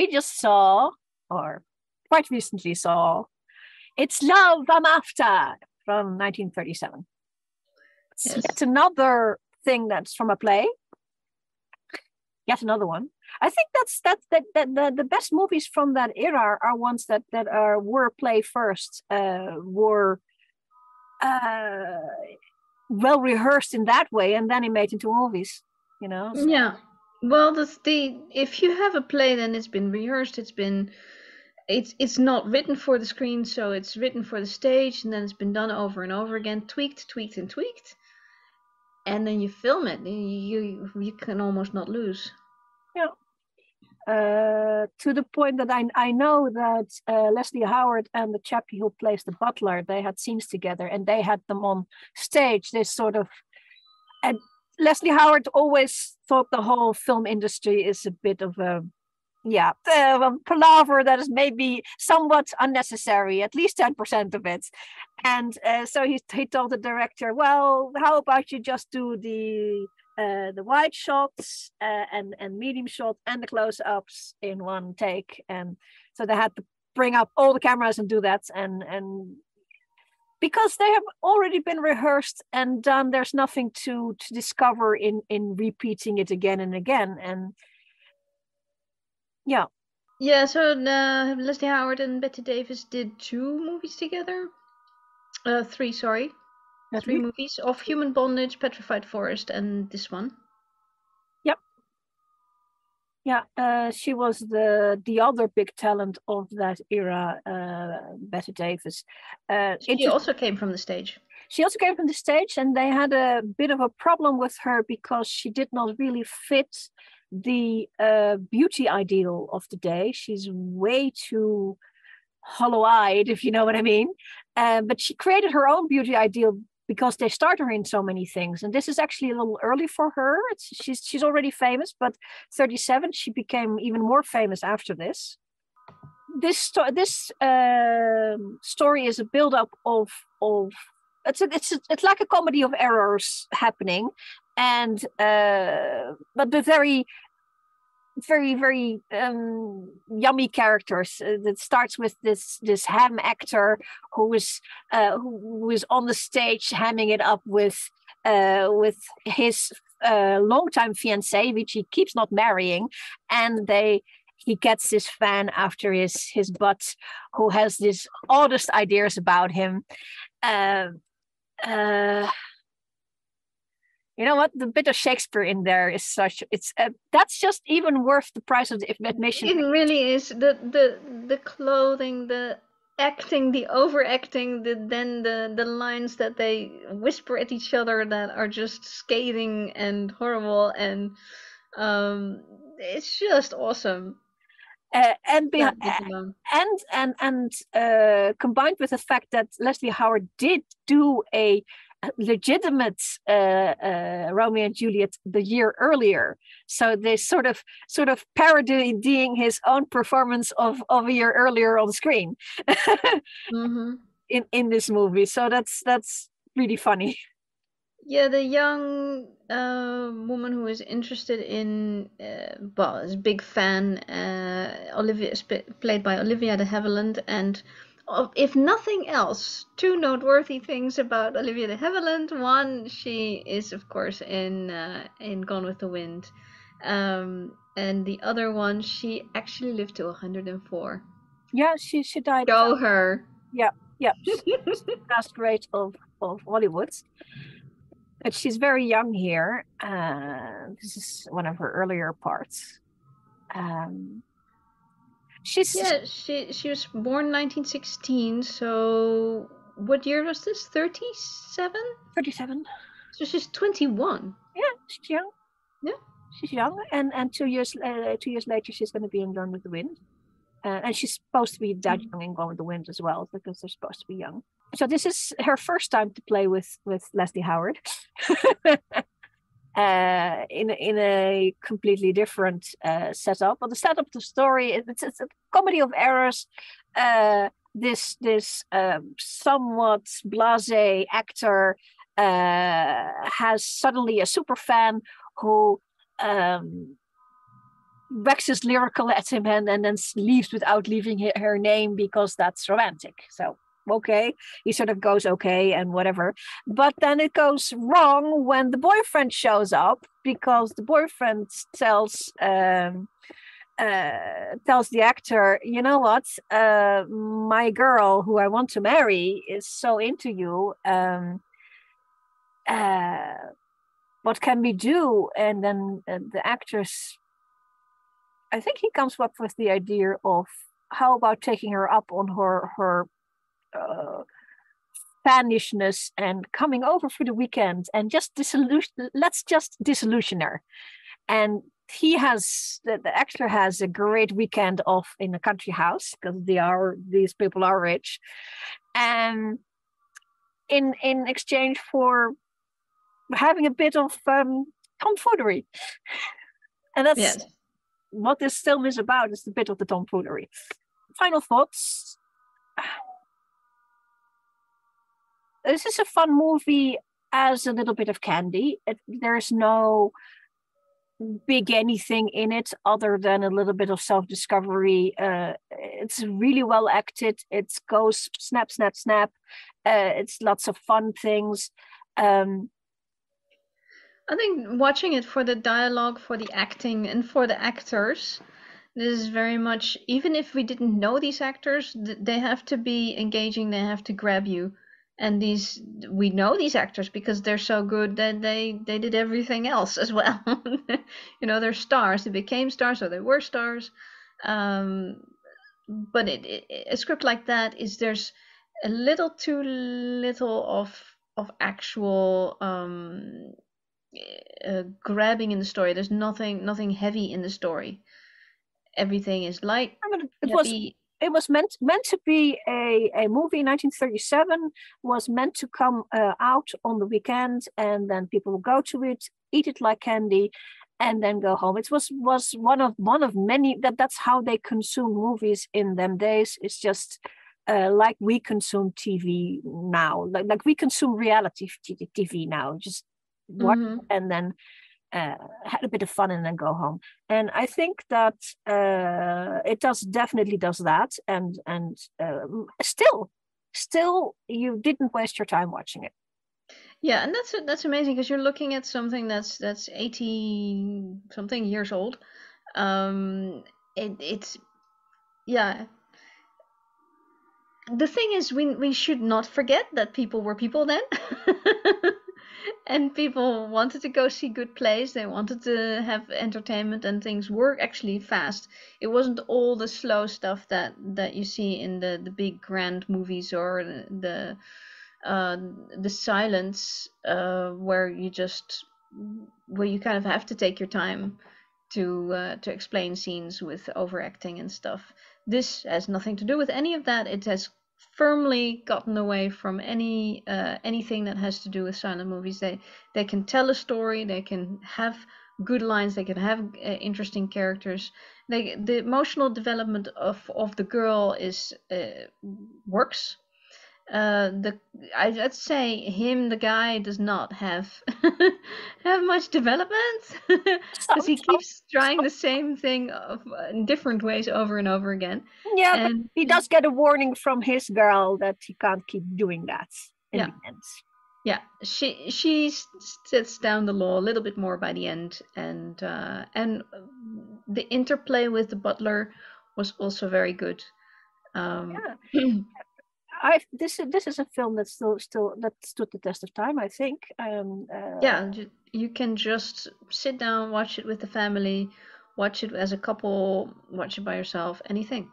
we just saw, or quite recently saw, It's Love I'm After from 1937. It's yet another thing that's from a play. Yet another one. I think that the best movies from that era are ones that were play first, were well rehearsed in that way, and then he made into movies. You know. So. Yeah. Well, if you have a play, then it's been rehearsed. It's not written for the screen, so it's written for the stage, and then it's been done over and over again, tweaked, and then you film it. You can almost not lose. Yeah. To the point that I know that Leslie Howard and the chappie who plays the butler, they had scenes together, and they had them on stage. This sort of, and Leslie Howard always thought the whole film industry is a bit of a palaver that is maybe somewhat unnecessary, at least 10% of it. And so he told the director, well, how about you just do the wide shots and medium shot and the close-ups in one take. And so they had to bring up all the cameras and do that. And because they have already been rehearsed and done, there's nothing to discover in repeating it again and again. And yeah. Yeah, so Leslie Howard and Bette Davis did 2 movies together. 3, sorry. 3 movies of Human Bondage, Petrified, Forrest, and this one. Yep. Yeah, she was the other big talent of that era, Bette Davis. She also came from the stage. She also came from the stage, and they had a bit of a problem with her because she did not really fit the beauty ideal of the day. She's way too hollow-eyed, if you know what I mean. But she created her own beauty ideal because they started her in so many things. And this is actually a little early for her. She's already famous, but 37, she became even more famous after this. This story is a build-up of it's like a comedy of errors happening, and but the very yummy characters. That starts with this ham actor who is on the stage hamming it up with his longtime fiancée, which he keeps not marrying, and he gets this fan after his butt who has these oddest ideas about him. You know what? The bit of Shakespeare in there is that's just even worth the price of the admission. It really is. The clothing, the acting, the overacting, the lines that they whisper at each other that are just scathing and horrible, and it's just awesome. Combined with the fact that Leslie Howard did do a legitimate Romeo and Juliet the year earlier, so they sort of parodying his own performance of a year earlier on screen in this movie. So that's really funny. Yeah, the young woman who is interested in, is a big fan. Olivia is played by Olivia de Havilland, and if nothing else, 2 noteworthy things about Olivia de Havilland. One, she is of course in Gone with the Wind, and the other one, she actually lived to 104. Yeah, she died. Show her. Yeah. She's the last great of Hollywood. But she's very young here. This is one of her earlier parts. She was born 1916. So what year was this? 37? 37. So she's 21. Yeah, she's young. Yeah, she's young. And 2 years later, she's going to be in Gone with the Wind. And she's supposed to be that young in Gone with the Wind as well, because they're supposed to be young. So this is her first time to play with Leslie Howard in a completely different setup. But the setup of the story, it's a comedy of errors. This somewhat blasé actor has suddenly a super fan who waxes lyrical at him and then leaves without leaving her name because that's romantic. So okay, he sort of goes okay and whatever, but then it goes wrong when the boyfriend shows up, because the boyfriend tells the actor, you know what, my girl who I want to marry is so into you, what can we do? And then the actress, I think he comes up with the idea of, how about taking her up on her fanishness and coming over for the weekend and just let's just disillusion her. And the actor has a great weekend off in a country house because these people are rich, and in exchange for having a bit of tomfoolery. And that's what this film is about, is a bit of the tomfoolery. Final thoughts. This is a fun movie as a little bit of candy. There's no big anything in it other than a little bit of self-discovery. It's really well acted. It goes snap, snap, snap. It's lots of fun things. I think watching it for the dialogue, for the acting, and for the actors, this is very much, even if we didn't know these actors, they have to be engaging, they have to grab you. And we know these actors because they're so good that they did everything else as well. You know, they're stars. They became stars, or they were stars. But a script like that there's a little too little of actual grabbing in the story. There's nothing heavy in the story. Everything is light. I mean, it was meant to be a movie. 1937 was meant to come out on the weekend, and then people will go to it, eat it like candy, and then go home. It was one of many. That's how they consume movies in them days. It's just like we consume TV now, like we consume reality TV now. Just watch and then had a bit of fun and then go home. And I think that it definitely does that. And still, you didn't waste your time watching it. Yeah, and that's amazing, because you're looking at something that's 80 something years old. It's yeah. The thing is, we should not forget that people were people then. And people wanted to go see good plays. They wanted to have entertainment, and things were actually fast. It wasn't all the slow stuff that you see in the big grand movies, or the silence where you kind of have to take your time to explain scenes with overacting and stuff. This has nothing to do with any of that. It has firmly gotten away from anything that has to do with silent movies. They can tell a story, they can have good lines, they can have interesting characters. The emotional development of the girl is works. I'd say the guy does not have have much development, because he keeps trying the same thing in different ways over and over again. Yeah, but he does get a warning from his girl that he can't keep doing that in the end. Yeah, she sets down the law a little bit more by the end, and the interplay with the butler was also very good. This is a film that stood the test of time, I think. You can just sit down, watch it with the family, watch it as a couple, watch it by yourself, anything.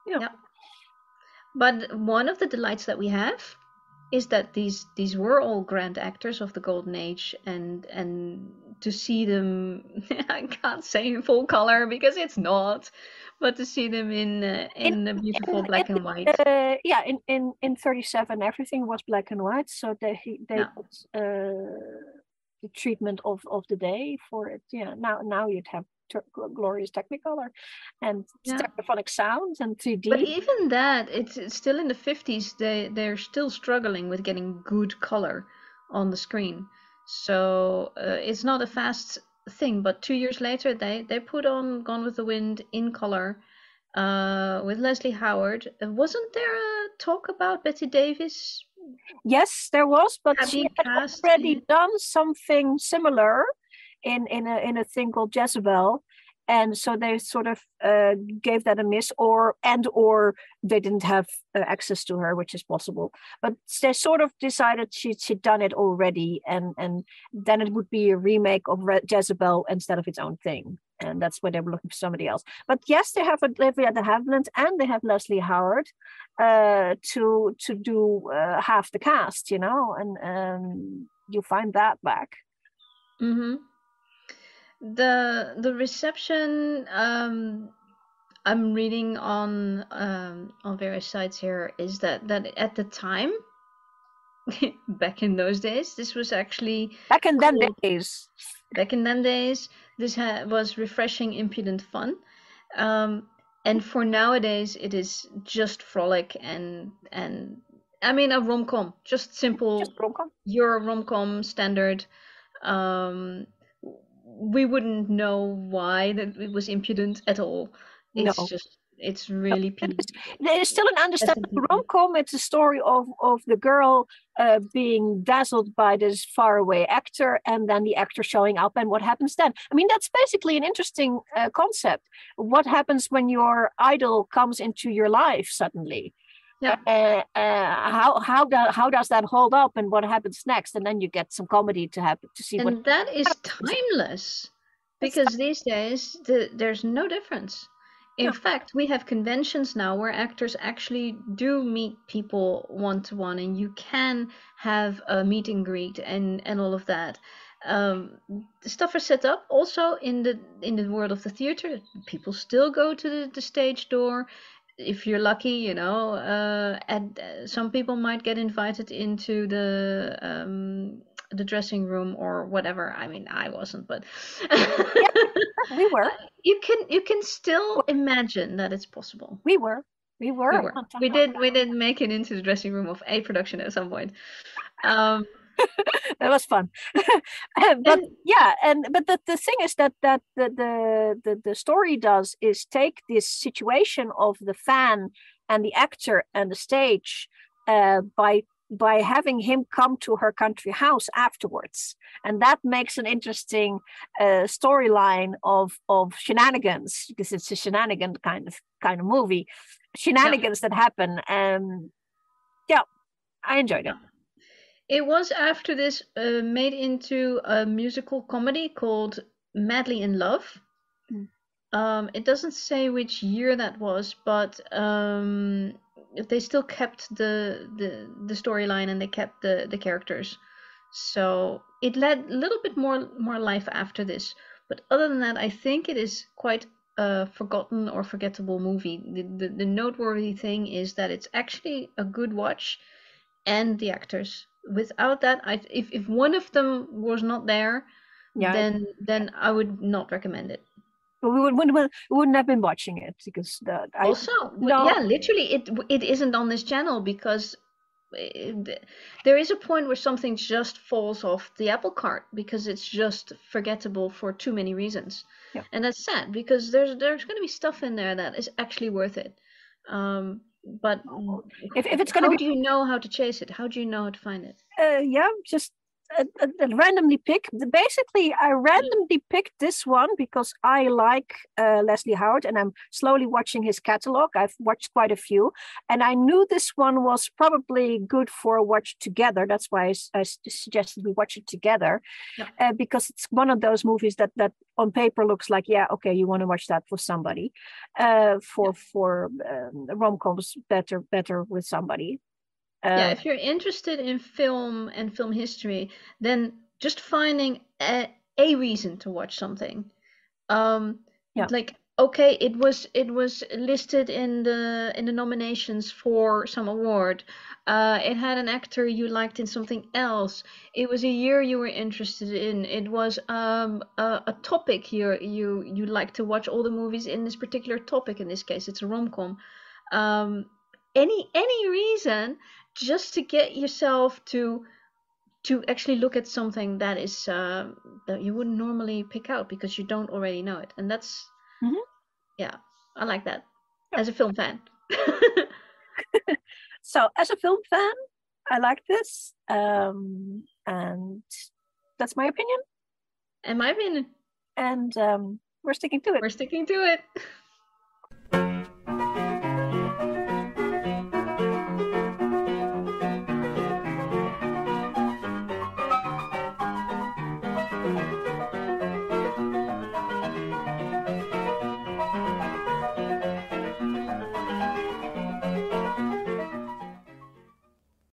Yeah. But one of the delights that we have is that these were all grand actors of the golden age, and to see them, I can't say in full color because it's not, but to see them in the beautiful black and white. In 37 everything was black and white, so they got the treatment of the day for it. Now you'd have glorious Technicolor and stereophonic sounds and 3D. But even that, it's still in the 50s. They're still struggling with getting good color on the screen. So it's not a fast thing, but 2 years later they put on Gone with the Wind in color, with Leslie Howard. Wasn't there a talk about Bette Davis Yes, there was, but she being had cast in already it? done something similar in a thing called Jezebel, and so they sort of gave that a miss, or they didn't have access to her, which is possible. But they sort of decided she'd done it already, and then it would be a remake of Jezebel instead of its own thing. And that's why they were looking for somebody else. But yes, they have Olivia de Havilland and they have Leslie Howard to do half the cast, and you find that back. Mm-hmm. The reception, I'm reading on various sites here, is that at the time, back in those days, this was actually Back in them called, days. back in them days, this was refreshing, impudent fun. And for nowadays, it is just frolic and I mean a rom-com, just simple, Just rom-com. your rom-com standard. Um, we wouldn't know why that it was impudent at all. It's No. just, it's really There's still an understandable pleasant. rom-com. It's a story of the girl being dazzled by this faraway actor, and then the actor showing up, and what happens then. I mean, that's basically an interesting concept. What happens when your idol comes into your life suddenly? Yeah. How does that hold up, and what happens next? And then you get some comedy to happen to see what. And that is timeless, because these days there's no difference. In No. fact, we have conventions now where actors actually do meet people one to one, and you can have a meet and greet and all of that. Stuff is set up also in the world of the theater. People still go to the stage door. If you're lucky, and some people might get invited into the dressing room or whatever. I mean, I wasn't, but Yeah, we were. You can still imagine that it's possible. We were. We were. We were. We did make it into the dressing room of a production at some point. That was fun. But yeah, but the thing is that the story does is take this situation of the fan and the actor and the stage by having him come to her country house afterwards, and that makes an interesting storyline of shenanigans, because it's a shenanigan kind of movie, shenanigans that happen. Yeah, I enjoyed it. It was after this made into a musical comedy called Madly in Love. It doesn't say which year that was, but they still kept the storyline, and they kept the characters. So it led a little bit more life after this. But other than that, I think it is quite a forgotten or forgettable movie. The noteworthy thing is that it's actually a good watch, and the actors. Without that, if one of them was not there, then I would not recommend it. We wouldn't have been watching it, because literally, it isn't on this channel, because there is a point where something just falls off the apple cart, because it's just forgettable for too many reasons. Yeah. And that's sad, because there's going to be stuff in there that is actually worth it. But if it's going to be, how do you know how to chase it? How do you know how to find it? Just randomly pick. Basically, I randomly picked this one because I like Leslie Howard, and I'm slowly watching his catalog. I've watched quite a few, and I knew this one was probably good for a watch together. That's why I suggested we watch it together, because it's one of those movies that on paper looks like, yeah, okay, you want to watch that for somebody. For rom-coms, better with somebody. If you're interested in film and film history, then just finding a reason to watch something. Like, okay, it was listed in the nominations for some award. It had an actor you liked in something else. It was a year you were interested in. It was a topic you like to watch all the movies in this particular topic. In this case, it's a rom-com. Any reason, just to get yourself to to actually look at something that is that you wouldn't normally pick out because you don't already know it, and that's yeah, I like that as a film fan. So as a film fan, I like this, and that's my opinion. In my opinion. And we're sticking to it. We're sticking to it.